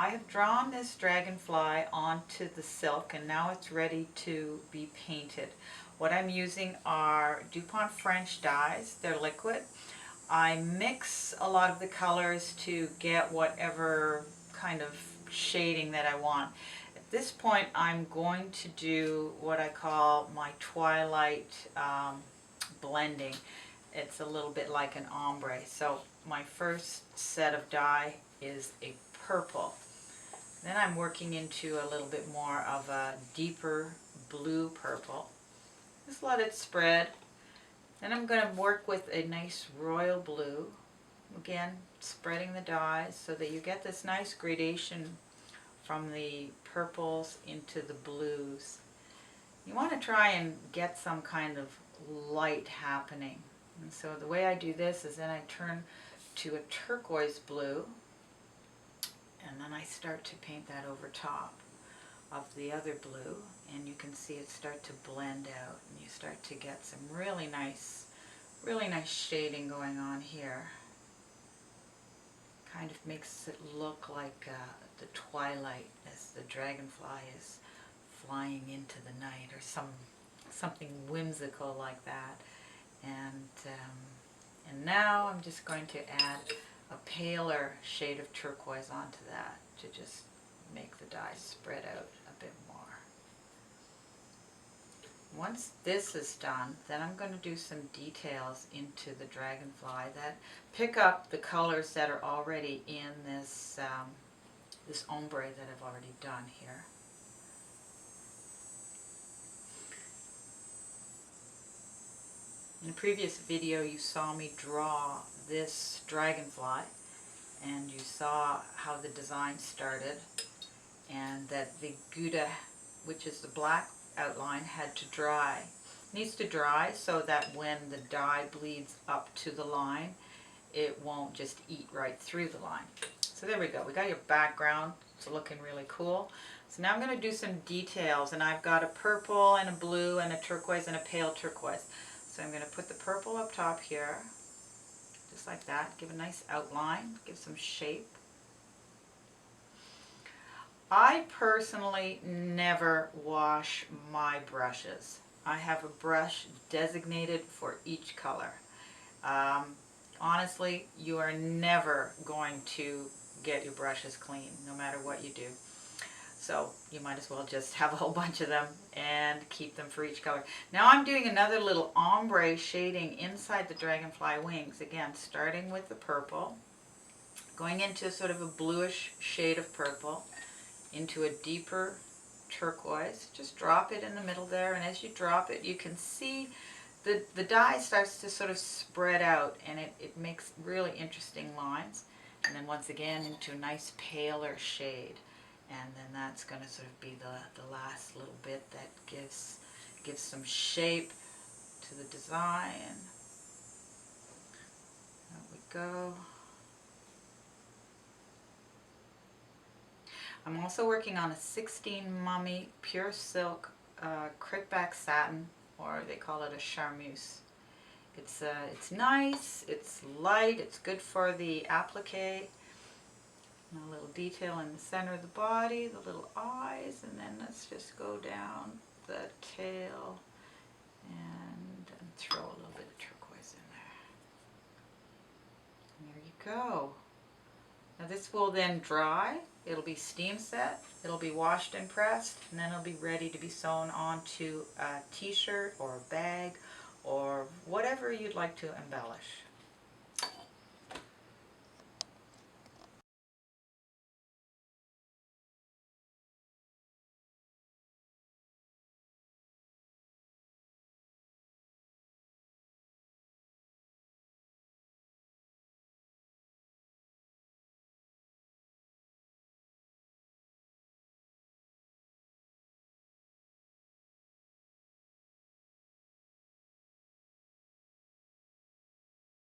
I have drawn this dragonfly onto the silk and now it's ready to be painted. What I'm using are DuPont French dyes. They're liquid. I mix a lot of the colors to get whatever kind of shading that I want. At this point I'm going to do what I call my twilight blending. It's a little bit like an ombre. So my first set of dye is a purple. Then I'm working into a little bit more of a deeper blue purple. Just let it spread. Then I'm going to work with a nice royal blue. Again, spreading the dyes so that you get this nice gradation from the purples into the blues. You want to try and get some kind of light happening. And so the way I do this is then I turn to a turquoise blue, and then I start to paint that over top of the other blue, and you can see it start to blend out, and you start to get some really nice shading going on here. Kind of makes it look like the twilight as the dragonfly is flying into the night, or something whimsical like that. And now I'm just going to add a paler shade of turquoise onto that to just make the dye spread out a bit more. Once this is done, then I'm going to do some details into the dragonfly that pick up the colors that are already in this, this ombre that I've already done here. In the previous video you saw me draw this dragonfly, and you saw how the design started, and that the Gouda, which is the black outline, had to dry. It needs to dry so that when the dye bleeds up to the line, it won't just eat right through the line. So there we go. We got your background. It's looking really cool. So now I'm going to do some details, and I've got a purple and a blue and a turquoise and a pale turquoise. So I'm going to put the purple up top here, just like that. Give a nice outline, give some shape. I personally never wash my brushes. I have a brush designated for each color. Honestly, you are never going to get your brushes clean, no matter what you do. So you might as well just have a whole bunch of them and keep them for each color. Now I'm doing another little ombre shading inside the dragonfly wings. Again, starting with the purple, going into sort of a bluish shade of purple, into a deeper turquoise. Just drop it in the middle there, and as you drop it, you can see the dye starts to sort of spread out, and it makes really interesting lines. And then once again into a nice paler shade. And then that's going to sort of be the last little bit that gives some shape to the design. There we go. I'm also working on a 16 Mummy Pure Silk Crickback Satin, or they call it a charmeuse. It's nice, it's light, it's good for the applique. A little detail in the center of the body, the little eyes, and then let's just go down the tail and throw a little bit of turquoise in there. And there you go. Now this will then dry. It'll be steam set, it'll be washed and pressed, and then it'll be ready to be sewn onto a t-shirt or a bag or whatever you'd like to embellish.